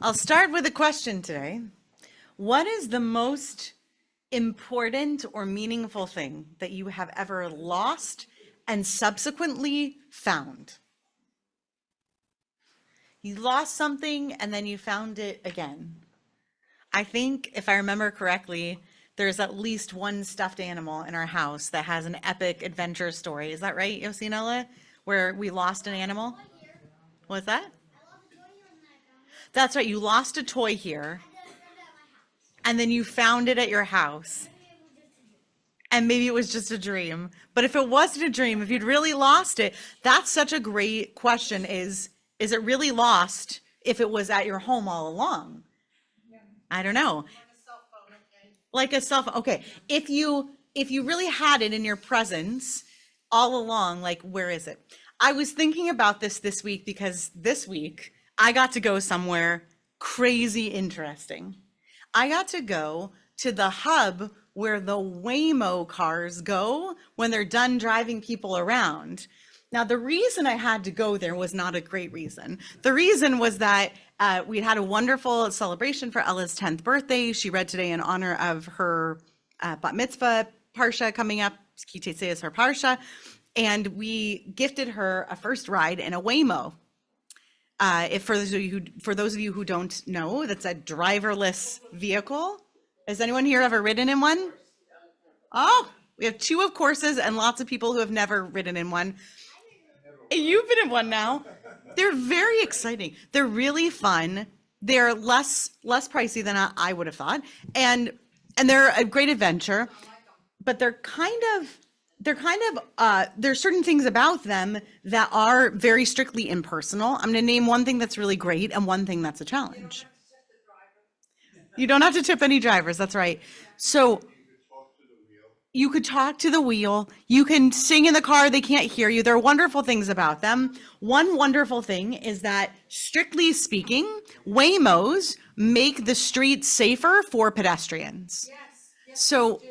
I'll start with a question today. What is the most important or meaningful thing that you have ever lost and subsequently found? You lost something and then you found it again. I think, if I remember correctly, there's at least one stuffed animal in our house that has an epic adventure story. Is that right, Yosinella? Where we lost an animal? What's that? That's right, you lost a toy here, and then you found it at your house. And maybe it was just a dream. But if it wasn't a dream, if you'd really lost it, that's such a great question is it really lost if it was at your home all along? I don't know. Like a cell phone. Okay. If you really had it in your presence all along, like where is it? I was thinking about this week because this week I got to go somewhere crazy interesting. I got to go to the hub where the Waymo cars go when they're done driving people around. Now, the reason I had to go there was not a great reason. The reason was that we had a wonderful celebration for Ella's 10th birthday. She read today in honor of her bat mitzvah parsha coming up. Teitze is her parsha. And we gifted her a first ride in a Waymo. For those of you who don't know, that's a driverless vehicle. Has anyone here ever ridden in one? Oh, we have two of courses and lots of people who have never ridden in one. You've been in one now. They're very exciting. They're really fun. They're less pricey than I would have thought, and they're a great adventure. But there's certain things about them that are very strictly impersonal. I'm going to name one thing that's really great and one thing that's a challenge. You don't have to tip any drivers. That's right. So you could talk to the wheel. You can sing in the car. They can't hear you. There are wonderful things about them. One wonderful thing is that, strictly speaking, Waymos make the streets safer for pedestrians. Yes, So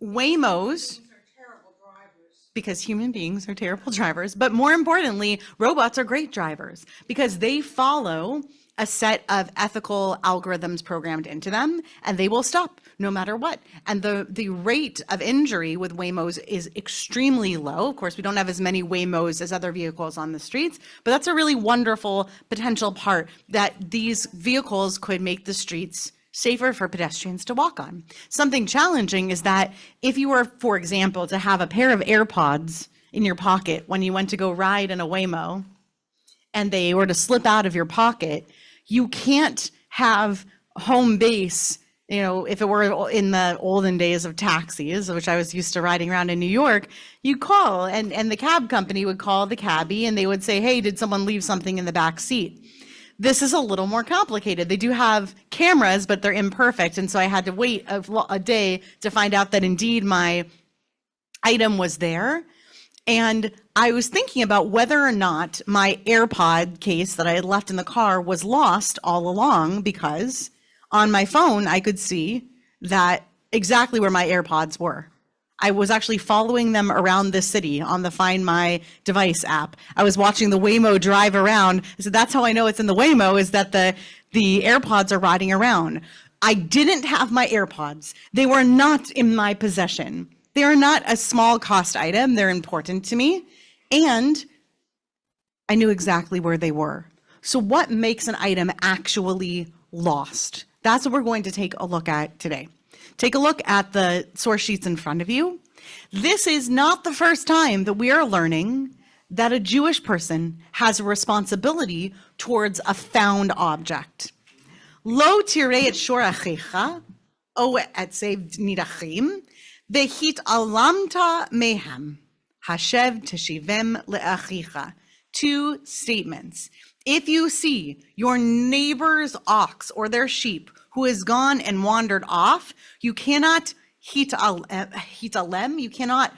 Waymos, are terrible drivers. because human beings are terrible drivers, but more importantly, robots are great drivers because they follow a set of ethical algorithms programmed into them, and they will stop no matter what. And the rate of injury with Waymos is extremely low. Of course, we don't have as many Waymos as other vehicles on the streets, but that's a really wonderful potential part, that these vehicles could make the streets safer for pedestrians to walk on. Something challenging is that if you were, for example, to have a pair of AirPods in your pocket when you went to go ride in a Waymo, and they were to slip out of your pocket, you can't have home base. You know, if it were in the olden days of taxis, which I was used to riding around in New York, you call and the cab company would call the cabbie and they would say, hey, did someone leave something in the back seat? This is a little more complicated. They do have cameras, but they're imperfect. And so I had to wait a day to find out that indeed my item was there. And I was thinking about whether or not my AirPod case that I had left in the car was lost all along, because on my phone, I could see that exactly where my AirPods were. I was actually following them around the city on the Find My Device app. I was watching the Waymo drive around. So that's how I know it's in the Waymo, is that the AirPods are riding around. I didn't have my AirPods. They were not in my possession. They are not a small cost item. They're important to me. And I knew exactly where they were. So what makes an item actually lost? That's what we're going to take a look at today. Take a look at the source sheets in front of you. This is not the first time that we are learning that a Jewish person has a responsibility towards a found object. Lo tirei et shor achecha, o et sev nidachim, vehit alamta mehem, hashev teshivem leachicha. Two statements. If you see your neighbor's ox or their sheep who has gone and wandered off, you cannot hitalem, you cannot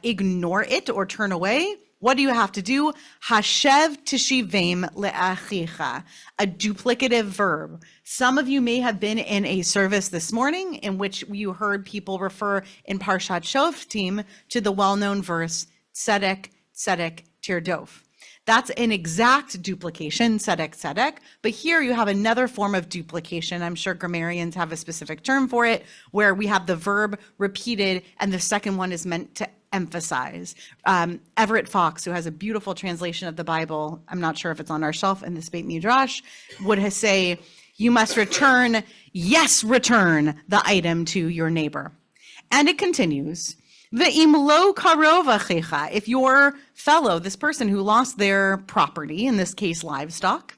ignore it or turn away. What do you have to do? Hashev teshivem leachicha, a duplicative verb. Some of you may have been in a service this morning in which you heard people refer in Parshat Shoftim to the well-known verse, Tzedek, Tzedek, Tirdof. That's an exact duplication, tzedek tzedek. But here you have another form of duplication. I'm sure grammarians have a specific term for it, where we have the verb repeated and the second one is meant to emphasize. Everett Fox, who has a beautiful translation of the Bible, I'm not sure if it's on our shelf in this Beit Midrash, would say, you must return, yes, return the item to your neighbor. And it continues. Ve'im lo karov achecha, if your fellow, this person who lost their property, in this case livestock,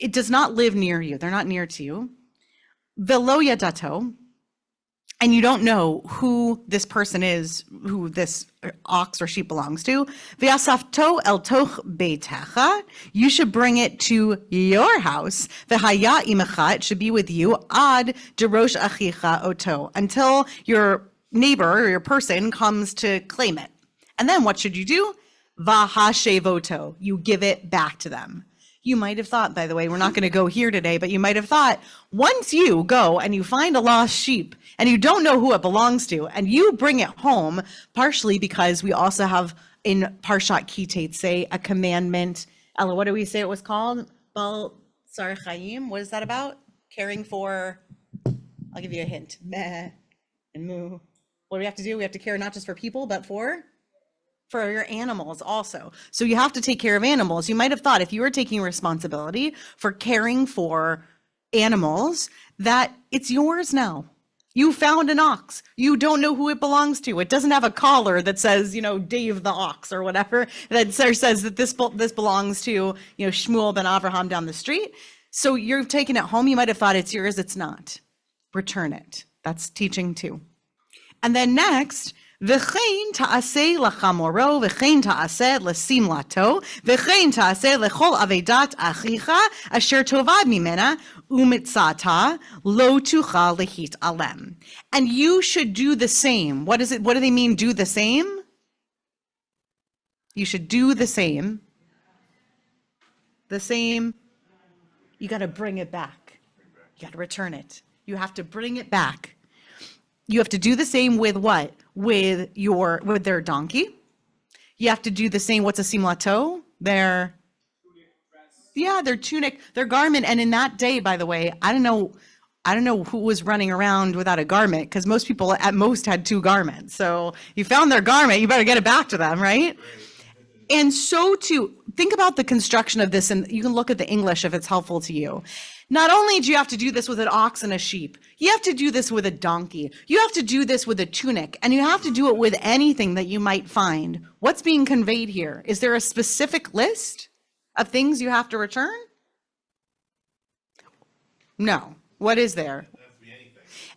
it does not live near you, they're not near to you, ve'lo yadato, and you don't know who this person is, who this ox or sheep belongs to, ve'asafto el toch beitecha, you should bring it to your house, ve'haya imecha, it should be with you, ad derosh achicha oto, until your neighbor or your person comes to claim it. And then what should you do? Vahashevoto, you give it back to them. You might have thought, by the way, we're not going to go here today, but you might have thought, once you go and you find a lost sheep and you don't know who it belongs to and you bring it home, partially because we also have in Parshat Ki Teitze a commandment. Ella, what do we say it was called? Bal Sar Chaim. What is that about? Caring for, I'll give you a hint. Meh and moo. What do we have to do? We have to care not just for people, but for your animals also. So you have to take care of animals. You might have thought if you were taking responsibility for caring for animals, that it's yours now. You found an ox. You don't know who it belongs to. It doesn't have a collar that says, Dave the ox or whatever, that says that this belongs to, Shmuel ben Avraham down the street. So you're taking it home. You might have thought it's yours. It's not. Return it. That's teaching too. And then next, v'chein ta'aseh lachamoro, v'chein ta'aseh lesimlato, v'chein ta'aseh lechol avedat achicha, asher tovad mimena, umitzata, lo tucha lehit alem. And you should do the same. What is it? What do they mean, do the same? You should do the same. The same. You got to bring it back. You got to return it. You have to bring it back. You have to do the same with what? With their donkey. You have to do the same. What's a simlato? Their tunic, their garment. And in that day, by the way, I don't know who was running around without a garment, because most people at most had two garments. So you found their garment, you better get it back to them, right? And so too, think about the construction of this, and you can look at the English if it's helpful to you. Not only do you have to do this with an ox and a sheep, you have to do this with a donkey. You have to do this with a tunic, and you have to do it with anything that you might find. What's being conveyed here? Is there a specific list of things you have to return? No. What is there?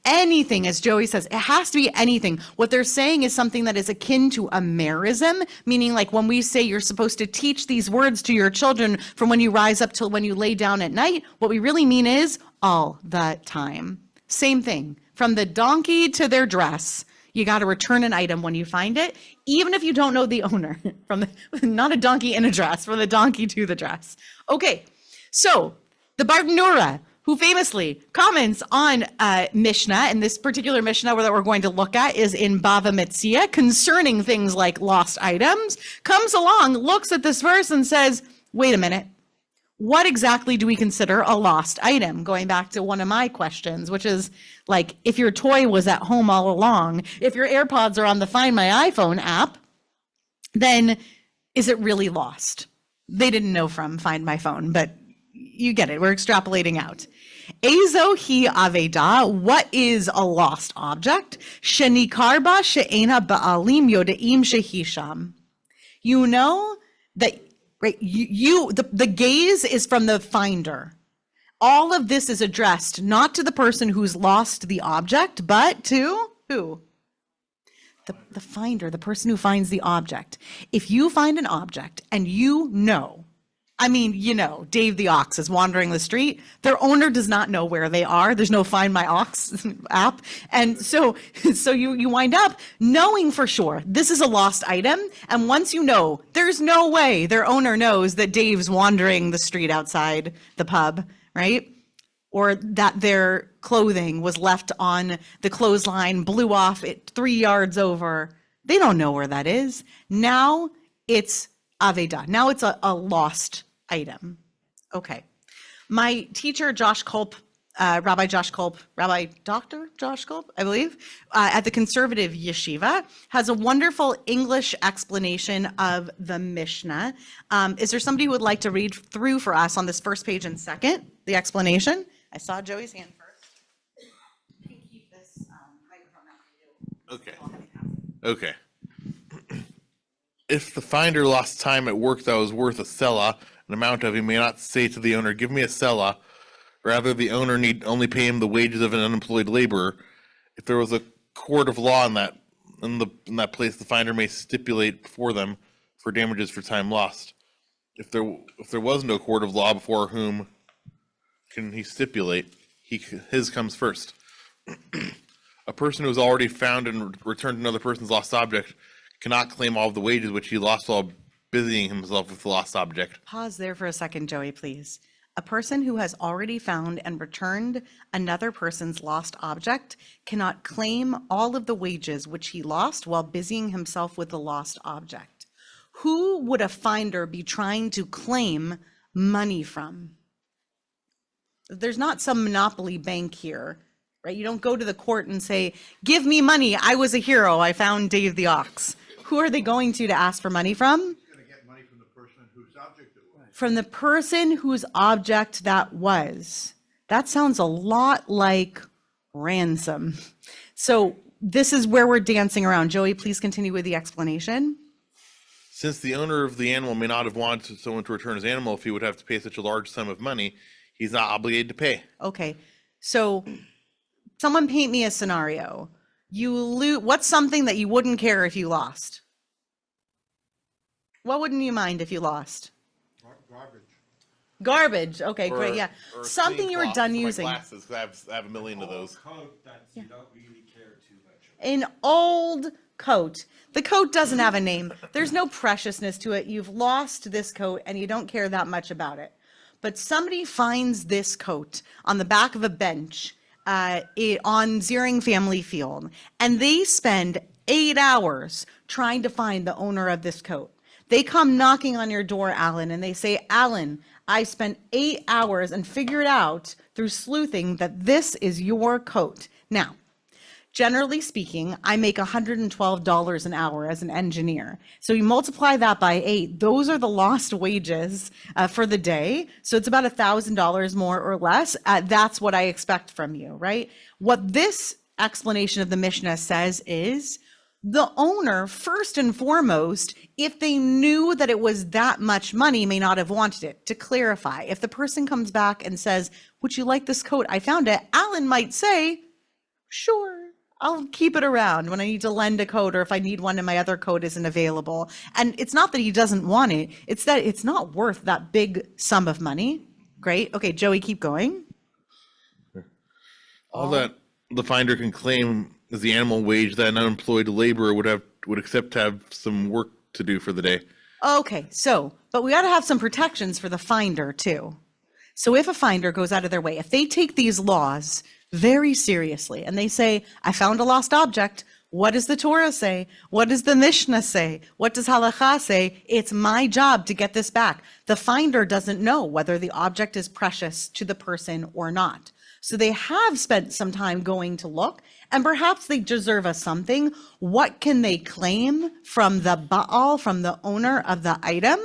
Anything, as Joey says, it has to be anything. What they're saying is something that is akin to a merism, meaning like when we say you're supposed to teach these words to your children from when you rise up till when you lay down at night, what we really mean is all the time. Same thing. From the donkey to their dress, you got to return an item when you find it, even if you don't know the owner. Not a donkey in a dress, from the donkey to the dress. Okay, so the Bartenura, who famously comments on Mishnah, and this particular Mishnah that we're going to look at is in Bava Metzia, concerning things like lost items, comes along, looks at this verse and says, wait a minute, what exactly do we consider a lost item? Going back to one of my questions, which is like, if your toy was at home all along, if your AirPods are on the Find My iPhone app, then is it really lost? They didn't know from Find My Phone, but you get it. We're extrapolating out. Ezo hi aveda, what is a lost object? Shenikarba she'ena ba'alim yodeim shehisham. You know that, right? The gaze is from the finder. All of this is addressed not to the person who's lost the object, but to who? The finder, the person who finds the object. If you find an object and Dave the ox is wandering the street. Their owner does not know where they are. There's no Find My Ox app. And so you wind up knowing for sure this is a lost item. And once you know, there's no way their owner knows that Dave's wandering the street outside the pub, right? Or that their clothing was left on the clothesline, blew off it 3 yards over. They don't know where that is. Now it's Aveda. Now it's a lost item. Okay. My teacher, Josh Culp, Rabbi Dr. Josh Culp, I believe, at the conservative yeshiva, has a wonderful English explanation of the Mishnah. Is there somebody who would like to read through for us on this first page and second, the explanation? I saw Joey's hand first. You can keep this microphone out for you. Okay. If the finder lost time at work that was worth a sela, an amount of, he may not say to the owner, "Give me a sela." Rather, the owner need only pay him the wages of an unemployed laborer. If there was a court of law in that place, the finder may stipulate for them for damages for time lost. If there was no court of law before whom can he stipulate, his comes first. A person who has already found and returned another person's lost object cannot claim all of the wages which he lost while busying himself with the lost object. Pause there for a second, Joey, please. A person who has already found and returned another person's lost object cannot claim all of the wages which he lost while busying himself with the lost object. Who would a finder be trying to claim money from? There's not some monopoly bank here, right? You don't go to the court and say, "Give me money. I was a hero. I found Dave the Ox." Who are they going to ask for money from? Going to get money from the person whose object it was. From the person whose object that was. That sounds a lot like ransom. So this is where we're dancing around. Joey, please continue with the explanation. Since the owner of the animal may not have wanted someone to return his animal if he would have to pay such a large sum of money, he's not obligated to pay. Okay, so someone paint me a scenario. What's something that you wouldn't care if you lost? What wouldn't you mind if you lost? Garbage. Garbage. Okay, great. Yeah, Or a something clean you were cloth done for my using. glasses, 'cause I have a million of those. Coat that you don't really care too much about. An old coat. The coat doesn't have a name. There's no preciousness to it. You've lost this coat and you don't care that much about it. But somebody finds this coat on the back of a bench on Ziering Family Field, and they spend 8 hours trying to find the owner of this coat. They come knocking on your door, Alan, and they say, "Alan, I spent 8 hours and figured out through sleuthing that this is your coat." Now, generally speaking, I make $112 an hour as an engineer. So you multiply that by 8, those are the lost wages for the day. So it's about $1,000 more or less. That's what I expect from you, right? What this explanation of the Mishnah says is the owner, first and foremost, if they knew that it was that much money, may not have wanted it. To clarify, if the person comes back and says, "Would you like this coat? I found it," Alan might say, "Sure, I'll keep it around when I need to lend a coat or if I need one and my other coat isn't available." And it's not that he doesn't want it, it's that it's not worth that big sum of money. Great. Okay, Joey, keep going. All that the finder can claim is the animal wage that an unemployed laborer would accept to have some work to do for the day. Okay, but we got to have some protections for the finder too. So if a finder goes out of their way, if they take these laws very seriously and they say, "I found a lost object," what does the Torah say? What does the Mishnah say? What does Halakha say? It's my job to get this back. The finder doesn't know whether the object is precious to the person or not. So they have spent some time going to look, and perhaps they deserve a something. What can they claim from the Baal, from the owner of the item?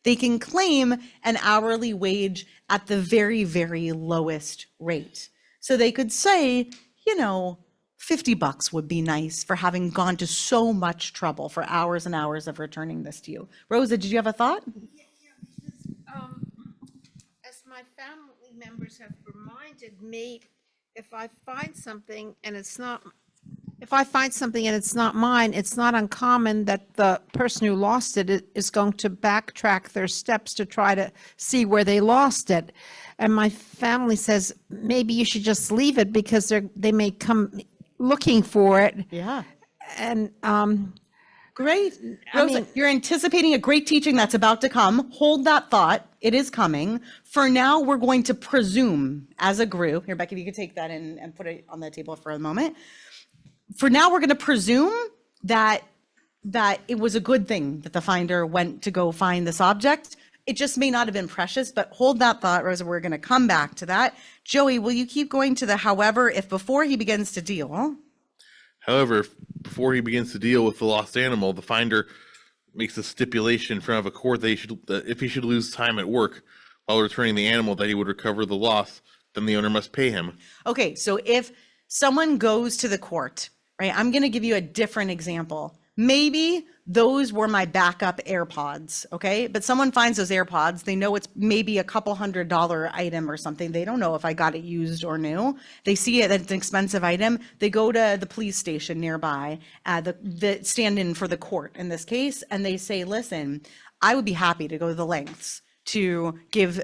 They can claim an hourly wage at the very, very lowest rate. So they could say, $50 would be nice for having gone to so much trouble for hours and hours of returning this to you. Rosa, did you have a thought? As my family members have reminded me, if I find something and it's not mine, it's not uncommon that the person who lost it is going to backtrack their steps to try to see where they lost it. And my family says, maybe you should just leave it because they may come looking for it. Yeah. And Great. Rosa, you're anticipating a great teaching that's about to come. Hold that thought. It is coming. For now, we're going to presume as a group. Here, Becky, if you could take that and put it on the table for a moment. For now, we're going to presume that that it was a good thing that the finder went to go find this object. It just may not have been precious, but hold that thought, Rosa. We're going to come back to that. Joey, will you keep going to the however, if before he begins to deal? However, before he begins to deal with the lost animal, the finder makes a stipulation in front of a court that if he should lose time at work while returning the animal, that he would recover the loss, then the owner must pay him. Okay, so if someone goes to the court, right, I'm going to give you a different example. Maybe those were my backup AirPods, okay? But someone finds those AirPods, they know it's maybe a couple $100 item or something. They don't know if I got it used or new. They see it that it's an expensive item. They go to the police station nearby, the stand-in for the court in this case, and they say, listen, I would be happy to go to the lengths to give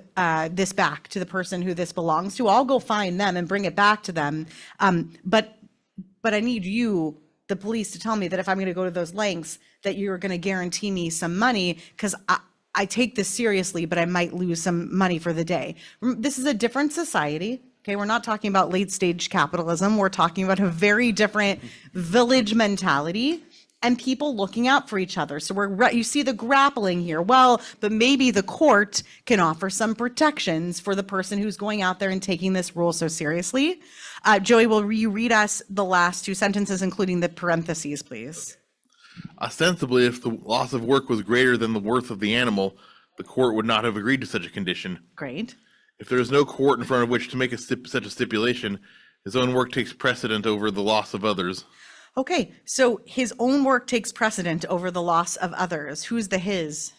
this back to the person who this belongs to. I'll go find them and bring it back to them. But I need you, the police, to tell me that if I'm going to go to those lengths, that you're going to guarantee me some money, because I take this seriously, but I might lose some money for the day. This is a different society. Okay, we're not talking about late stage capitalism. We're talking about a very different village mentality and people looking out for each other. So you see the grappling here. Well, but maybe the court can offer some protections for the person who's going out there and taking this rule so seriously. Joey, will you read us the last two sentences, including the parentheses, please? Ostensibly, if the loss of work was greater than the worth of the animal, the court would not have agreed to such a condition. Great. If there is no court in front of which to make such a stipulation, his own work takes precedent over the loss of others. Okay, so his own work takes precedent over the loss of others. Who's the his?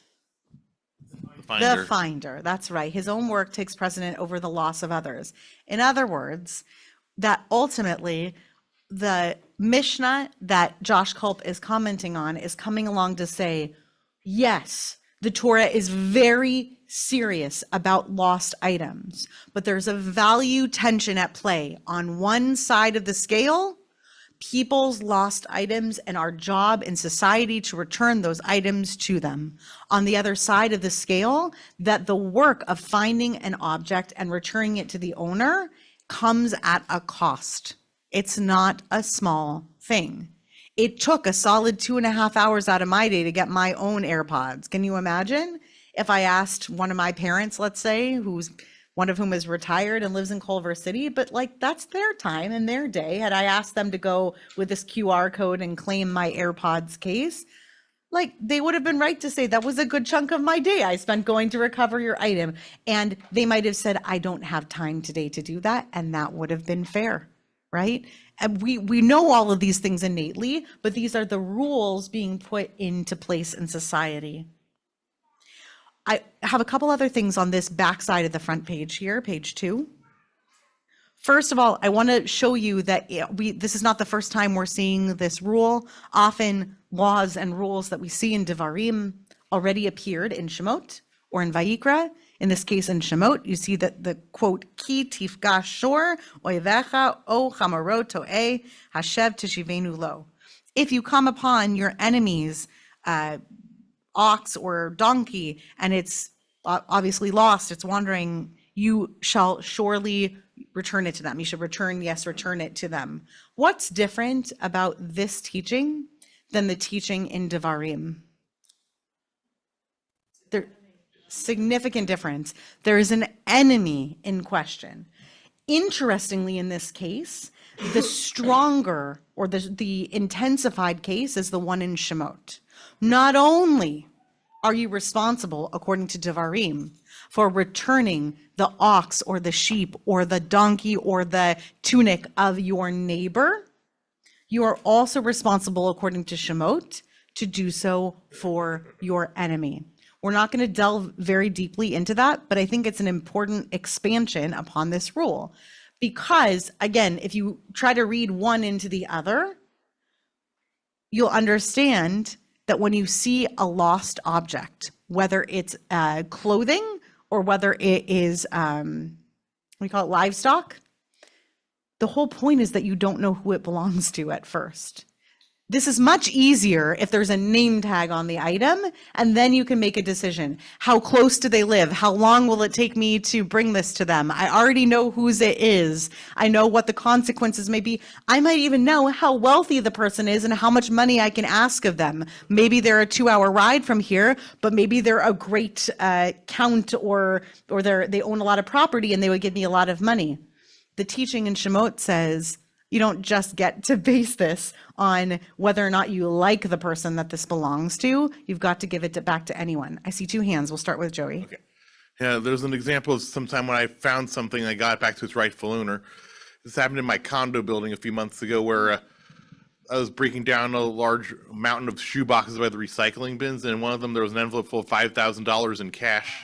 The finder. The finder, that's right. His own work takes precedent over the loss of others. In other words, that ultimately the Mishnah that Josh Culp is commenting on is coming along to say, yes, the Torah is very serious about lost items, but there's a value tension at play. On one side of the scale, people's lost items and our job in society to return those items to them. On the other side of the scale, that the work of finding an object and returning it to the owner comes at a cost. It's not a small thing. It took a solid 2.5 hours out of my day to get my own AirPods. Can you imagine if I asked one of my parents, let's say, one of whom is retired and lives in Culver City, but like that's their time and their day. Had I asked them to go with this QR code and claim my AirPods case, like they would have been right to say that was a good chunk of my day I spent going to recover your item. And they might have said, I don't have time today to do that. And that would have been fair, right? And we know all of these things innately, but these are the rules being put into place in society. I have a couple other things on this back side of the front page here, page 2. First of all, I want to show you that this is not the first time we're seeing this rule. Often laws and rules that we see in Devarim already appeared in Shemot or in Vayikra. In this case, in Shemot, you see that the quote, Ki tifgash shor oivecha o chamarot to'eh hashev tishivenu lo. If you come upon your enemy's ox or donkey and it's obviously lost, it's wandering, you shall surely return it to them. You should return it to them. What's different about this teaching than the teaching in Devarim? There, significant difference. There is an enemy in question. Interestingly, in this case, the stronger or the intensified case is the one in Shemot. Not only are you responsible, according to Devarim, for returning the ox or the sheep or the donkey or the tunic of your neighbor, you are also responsible, according to Shemot, to do so for your enemy. We're not going to delve very deeply into that, but I think it's an important expansion upon this rule. Because, again, if you try to read one into the other, you'll understand that when you see a lost object, whether it's clothing or whether it is, we call it livestock, the whole point is that you don't know who it belongs to at first. This is much easier if there's a name tag on the item, and then you can make a decision. How close do they live? How long will it take me to bring this to them? I already know whose it is. I know what the consequences may be. I might even know how wealthy the person is and how much money I can ask of them. Maybe they're a 2-hour ride from here, but maybe they're a great count, or they own a lot of property and they would give me a lot of money. The teaching in Shemot says, you don't just get to base this on whether or not you like the person that this belongs to. You've got to give it back to anyone. I see 2 hands. We'll start with Joey. Okay. Yeah, there's an example of sometime when I found something, I got it back to its rightful owner. This happened in my condo building a few months ago, where I was breaking down a large mountain of shoe boxes by the recycling bins, and in one of them there was an envelope full of $5,000 in cash.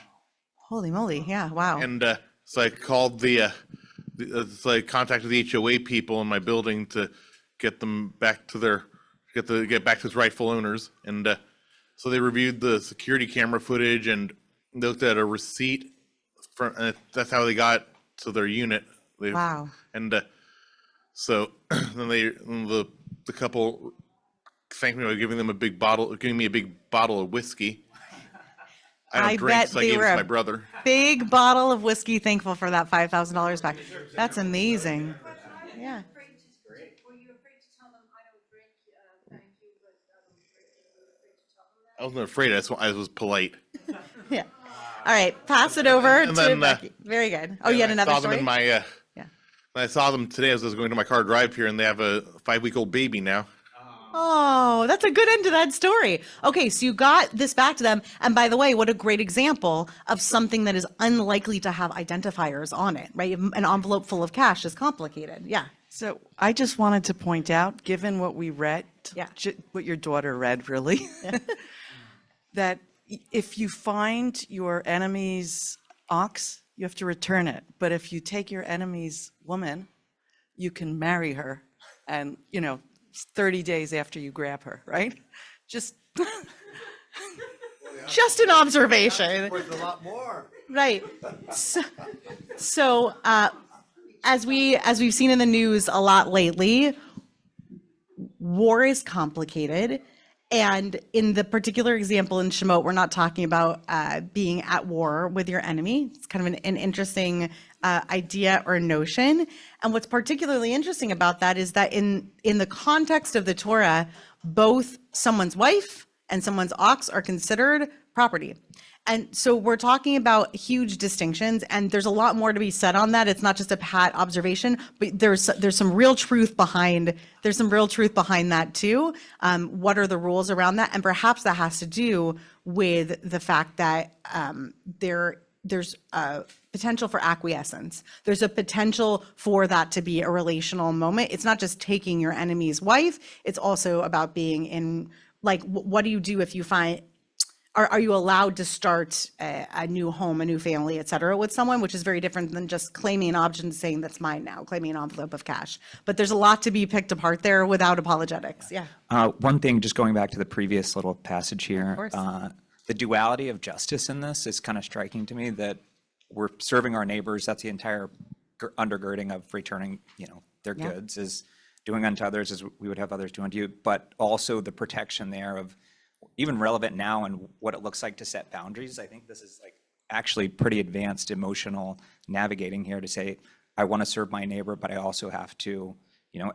Holy moly. Yeah. Wow. And so I called so I contacted the HOA people in my building to get them back to get back to its rightful owners. And so they reviewed the security camera footage and looked at a receipt and that's how they got to their unit. Wow. And so then the couple thanked me by giving me a big bottle of whiskey. I don't drink, bet so I they gave it were to a my brother. big bottle of whiskey, thankful for that $5,000 back. That's amazing. Yeah. Were you afraid to tell them, I don't drink, thank you, but were you afraid to tell them that? I wasn't afraid. I was polite. Yeah. All right. Pass it over And to then, Becky. Very good. Oh, you had I another saw them story? in my, Yeah. I saw them today as I was going to my car drive here, and they have a 5-week-old baby now. Oh, that's a good end to that story. Okay, so you got this back to them. And by the way, what a great example of something that is unlikely to have identifiers on it, right? An envelope full of cash is complicated. Yeah. So I just wanted to point out, given what we read, Yeah. what your daughter read really, that if you find your enemy's ox, you have to return it. But if you take your enemy's woman, you can marry her and, 30 days after you grab her, right? Just Just an observation. Worth a lot more. Right. So as we've seen in the news a lot lately, war is complicated. And in the particular example in Shemot, we're not talking about being at war with your enemy. It's kind of an interesting idea or notion. And what's particularly interesting about that is that in the context of the Torah, both someone's wife and someone's ox are considered property. And so we're talking about huge distinctions, and there's a lot more to be said on that. It's not just a pat observation, but there's some real truth behind that too. What are the rules around that? And perhaps that has to do with the fact that there's a potential for acquiescence. There's a potential for that to be a relational moment. It's not just taking your enemy's wife. It's also about being in, like, what do you do if you find, are you allowed to start a new home, a new family, et cetera, with someone, which is very different than just claiming an option, saying that's mine now, claiming an envelope of cash. But there's a lot to be picked apart there without apologetics. Yeah. One thing, just going back to the previous little passage here, course. the duality of justice in this is kind of striking to me, that we're serving our neighbors. That's the entire undergirding of returning, their Yeah. goods, is doing unto others as we would have others do unto you, but also the protection there of, even relevant now, and what it looks like to set boundaries. I think this is like actually pretty advanced emotional navigating here to say, I want to serve my neighbor, but I also have to,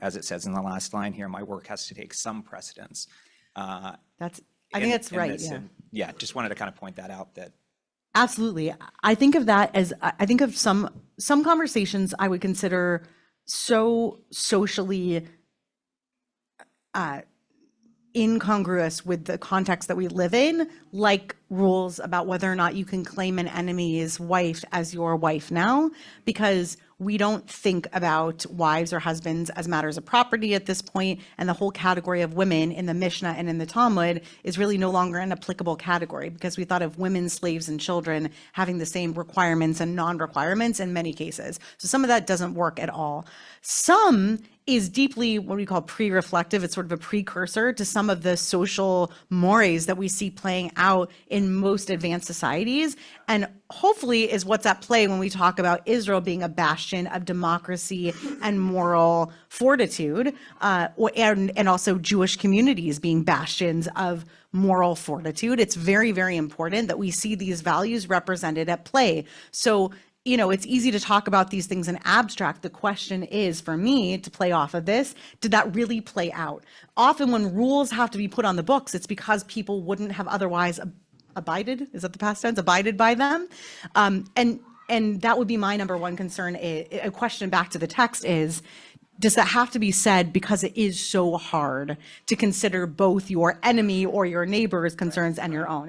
as it says in the last line here, my work has to take some precedence. I think that's right. this. Yeah. And yeah, just wanted to kind of point that out, that Absolutely. I think of that as, I think of some conversations I would consider so socially incongruous with the context that we live in, like rules about whether or not you can claim an enemy's wife as your wife now, because we don't think about wives or husbands as matters of property at this point, and the whole category of women in the Mishnah and in the Talmud is really no longer an applicable category, because we thought of women, slaves, and children having the same requirements and non-requirements in many cases. So some of that doesn't work at all. Some is deeply what we call pre-reflective. It's sort of a precursor to some of the social mores that we see playing out in in most advanced societies, and hopefully is what's at play when we talk about Israel being a bastion of democracy and moral fortitude, and also Jewish communities being bastions of moral fortitude. It's very, very important that we see these values represented at play. So, you know, it's easy to talk about these things in abstract. The question is, for me, to play off of this, did that really play out? Often when rules have to be put on the books, it's because people wouldn't have otherwise abided, is that the past tense, abided by them. And that would be my number one concern. A question back to the text is, does that have to be said because it is so hard to consider both your enemy or your neighbor's concerns and your own?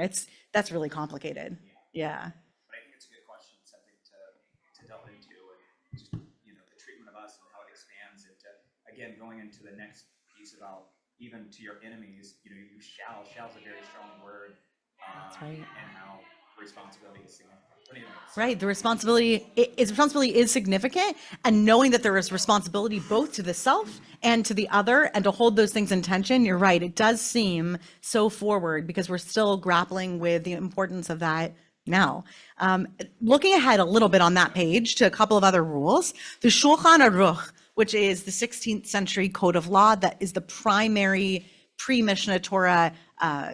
That's really complicated. Yeah. But I think it's a good question, something to delve into, and just, you know, the treatment of us and how it expands into, again, going into the next piece about even to your enemies, you know, you shall is a very strong word. That's right. And how responsibility is significant. But anyway, Right. The responsibility is significant, and knowing that there is responsibility both to the self and to the other, and to hold those things in tension. You're right. It does seem so forward because we're still grappling with the importance of that now. Looking ahead a little bit on that page to a couple of other rules, the Shulchan Aruch, which is the 16th century code of law that is the primary pre-Mishnah Torah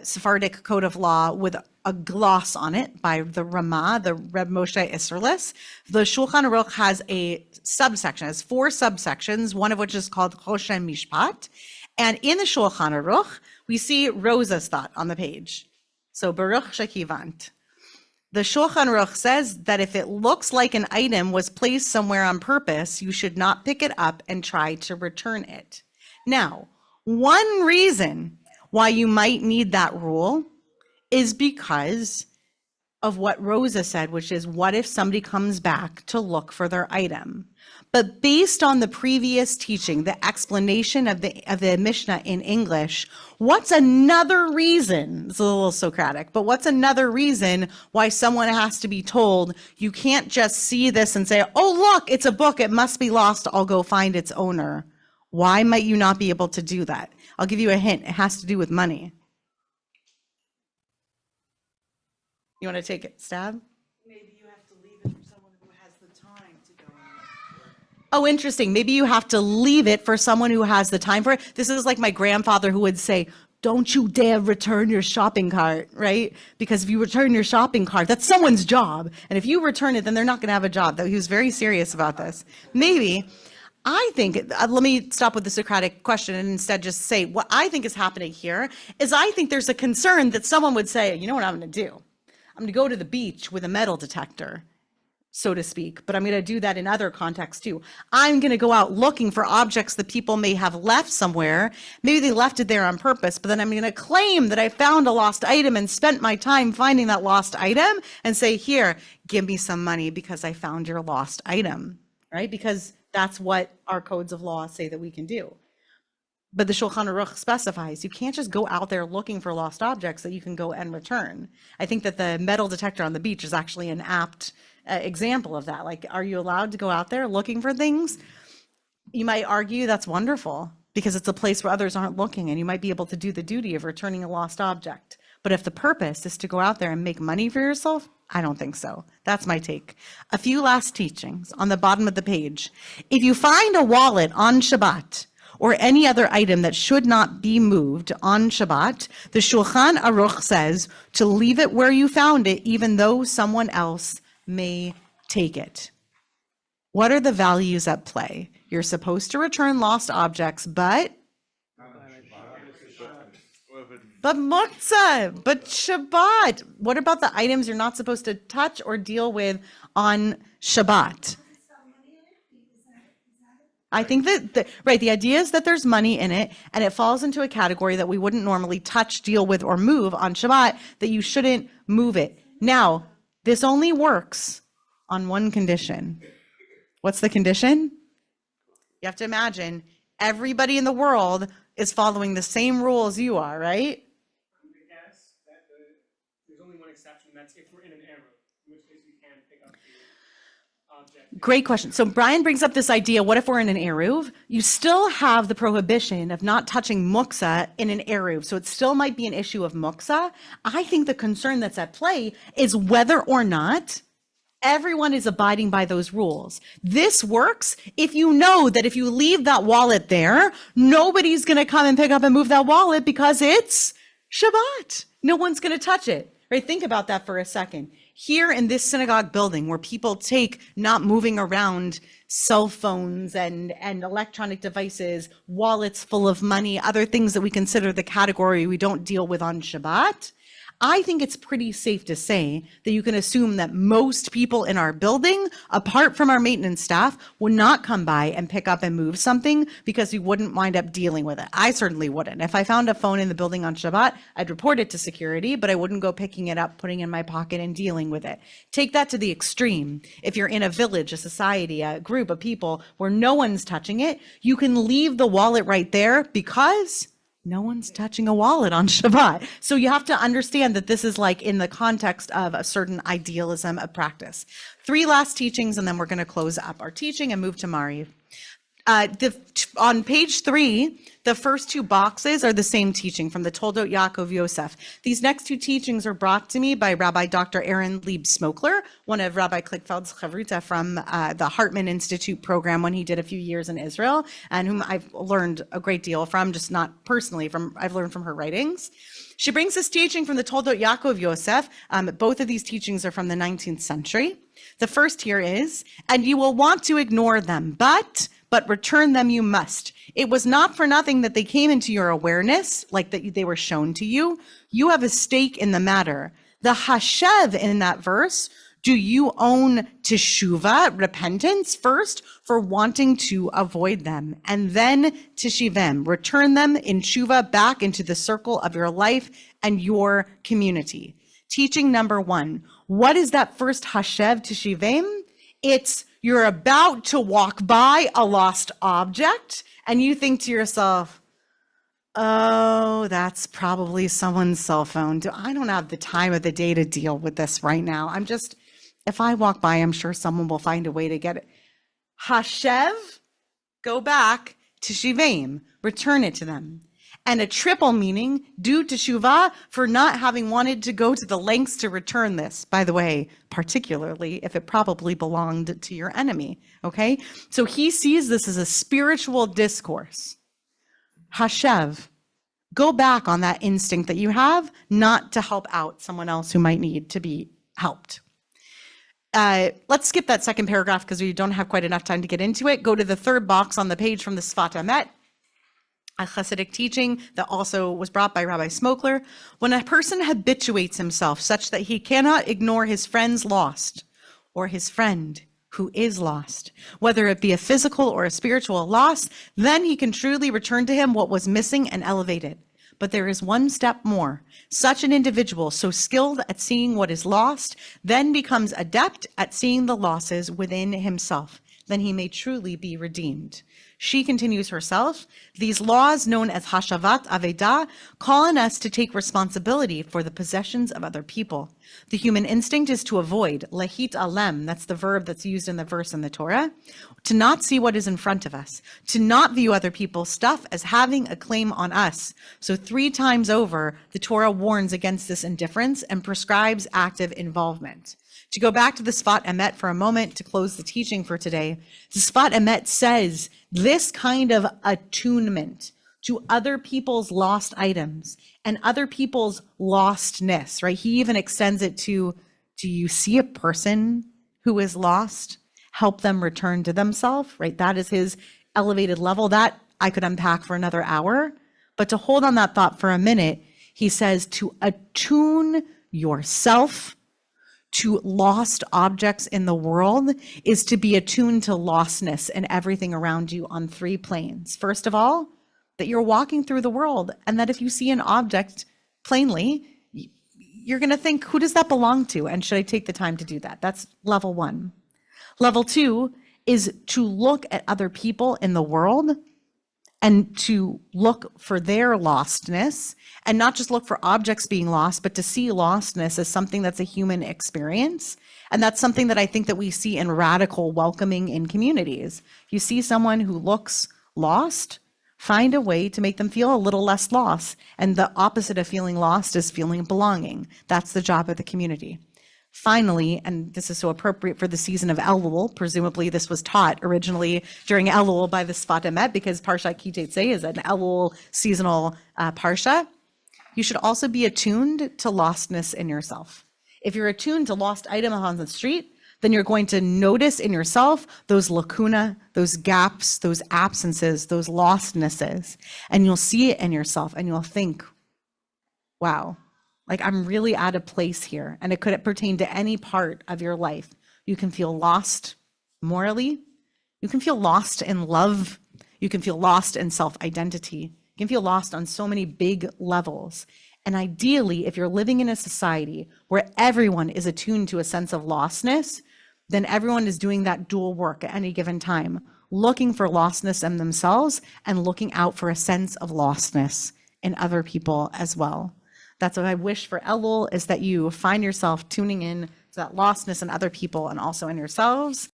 Sephardic code of law with a gloss on it by the Ramah, the Reb Moshe Isserles. The Shulchan Aruch has a subsection, has 4 subsections, one of which is called Choshen Mishpat. And in the Shulchan Aruch, we see Rosa's thought on the page. So Baruch Shekivant. The Shulchan Aruch says that if it looks like an item was placed somewhere on purpose, you should not pick it up and try to return it. Now, one reason why you might need that rule is because of what Rosa said, which is, what if somebody comes back to look for their item? But based on the previous teaching, the explanation of the Mishnah in English, what's another reason, it's a little Socratic, but what's another reason why someone has to be told, you can't just see this and say, oh, look, it's a book, it must be lost, I'll go find its owner. Why might you not be able to do that? I'll give you a hint. It has to do with money. You want to take it, stab? Maybe you have to leave it for someone who has the time to go and look for it. Oh, interesting. Maybe you have to leave it for someone who has the time for it. This is like my grandfather who would say, don't you dare return your shopping cart, right? Because if you return your shopping cart, that's someone's job. And if you return it, then they're not going to have a job. Though he was very serious about this. Maybe. I think, let me stop with the Socratic question and instead just say what I think is happening here is I think there's a concern that someone would say, you know what I'm going to do? I'm going to go to the beach with a metal detector, so to speak, but I'm going to do that in other contexts too. I'm going to go out looking for objects that people may have left somewhere. Maybe they left it there on purpose, but then I'm going to claim that I found a lost item and spent my time finding that lost item and say, here, give me some money because I found your lost item, right? Because that's what our codes of law say that we can do. But the Shulchan Aruch specifies you can't just go out there looking for lost objects that you can go and return. I think that the metal detector on the beach is actually an apt example of that. Like, are you allowed to go out there looking for things? You might argue that's wonderful because it's a place where others aren't looking and you might be able to do the duty of returning a lost object. But if the purpose is to go out there and make money for yourself, I don't think so. That's my take. A few last teachings on the bottom of the page. If you find a wallet on Shabbat or any other item that should not be moved on Shabbat, the Shulchan Aruch says to leave it where you found it, even though someone else may take it. What are the values at play? You're supposed to return lost objects, but Motzah, but Shabbat. What about the items you're not supposed to touch or deal with on Shabbat? I think that, right, the idea is that there's money in it and it falls into a category that we wouldn't normally touch, deal with, or move on Shabbat, that you shouldn't move it. Now, this only works on one condition. What's the condition? You have to imagine everybody in the world is following the same rules you are, right? I'm going to guess that there's only one exception, that's if we're in an error, in which case we can pick up the Great question. So Brian brings up this idea, what if we're in an Eruv? You still have the prohibition of not touching muksa in an Eruv. So it still might be an issue of muksa. I think the concern that's at play is whether or not everyone is abiding by those rules. This works if you know that if you leave that wallet there, nobody's going to come and pick up and move that wallet because it's Shabbat. No one's going to touch it, right? Think about that for a second. Here in this synagogue building where people take not moving around cell phones and electronic devices, wallets full of money, other things that we consider the category we don't deal with on Shabbat, I think it's pretty safe to say that you can assume that most people in our building, apart from our maintenance staff, would not come by and pick up and move something because we wouldn't wind up dealing with it. I certainly wouldn't. If I found a phone in the building on Shabbat, I'd report it to security, but I wouldn't go picking it up, putting it in my pocket and dealing with it. Take that to the extreme. If you're in a village, a society, a group of people where no one's touching it, you can leave the wallet right there because no one's touching a wallet on Shabbat. So you have to understand that this is like in the context of a certain idealism of practice. 3 last teachings, and then we're going to close up our teaching and move to Mariv. On page 3, the first 2 boxes are the same teaching from the Toldot Yaakov Yosef. These next 2 teachings are brought to me by Rabbi Dr. Aaron Lieb-Smokler, one of Rabbi Klickfeld's chavruta from the Hartman Institute program when he did a few years in Israel, and whom I've learned a great deal from, just not personally, I've learned from her writings. She brings this teaching from the Toldot Yaakov Yosef. Both of these teachings are from the 19th century. The first here is, and you will want to ignore them, but return them you must. It was not for nothing that they came into your awareness, like that they were shown to you. You have a stake in the matter. The hashev in that verse, do you own teshuvah, repentance, first for wanting to avoid them, and then teshivem, return them in teshuvah back into the circle of your life and your community. Teaching number 1. What is that first hashev teshivem? It's you're about to walk by a lost object and you think to yourself, oh, that's probably someone's cell phone. I don't have the time of the day to deal with this right now. If I walk by, I'm sure someone will find a way to get it. Hashev, go back to Shivim, return it to them. And a triple meaning, do teshuvah for not having wanted to go to the lengths to return this. By the way, particularly if it probably belonged to your enemy, okay? So he sees this as a spiritual discourse. Hashev, go back on that instinct that you have not to help out someone else who might need to be helped. Let's skip that second paragraph because we don't have quite enough time to get into it. Go to the 3rd box on the page from the Sfat Emet, a Hasidic teaching that also was brought by Rabbi Smokler. When a person habituates himself such that he cannot ignore his friend's lost or his friend who is lost, whether it be a physical or a spiritual loss, then he can truly return to him what was missing and elevate it. But there is one step more. Such an individual, so skilled at seeing what is lost, then becomes adept at seeing the losses within himself. Then he may truly be redeemed. She continues herself, these laws known as Hashavat Avedah call on us to take responsibility for the possessions of other people. The human instinct is to avoid, lehit alem, that's the verb that's used in the verse in the Torah, to not see what is in front of us, to not view other people's stuff as having a claim on us. So 3 times over, the Torah warns against this indifference and prescribes active involvement. To go back to the Sfat Emet for a moment to close the teaching for today, the Sfat Emet says this kind of attunement to other people's lost items and other people's lostness, right? He even extends it to, do you see a person who is lost? Help them return to themselves, right? That is his elevated level. That I could unpack for another hour. But to hold on that thought for a minute, he says to attune yourself to lost objects in the world is to be attuned to lostness and everything around you on 3 planes. First of all, that you're walking through the world and that if you see an object plainly, you're going to think, who does that belong to? And should I take the time to do that? That's level 1. Level 2 is to look at other people in the world and to look for their lostness and not just look for objects being lost, but to see lostness as something that's a human experience And that's something that I think that we see in radical welcoming in communities. You see someone who looks lost, find a way to make them feel a little less lost. And the opposite of feeling lost is feeling belonging. That's the job of the community. Finally, and this is so appropriate for the season of Elul, presumably this was taught originally during Elul by the Sfat Emet, because Parsha Ki Teitze is an Elul seasonal parsha. You should also be attuned to lostness in yourself. If you're attuned to lost items on the street, then you're going to notice in yourself those lacuna, those gaps, those absences, those lostnesses, and you'll see it in yourself and you'll think, wow, like I'm really out of place here. And it could pertain to any part of your life. You can feel lost morally. You can feel lost in love. You can feel lost in self-identity. You can feel lost on so many big levels. And ideally, if you're living in a society where everyone is attuned to a sense of lostness, then everyone is doing that dual work at any given time, looking for lostness in themselves and looking out for a sense of lostness in other people as well. That's what I wish for Elul, is that you find yourself tuning in to that lostness in other people and also in yourselves,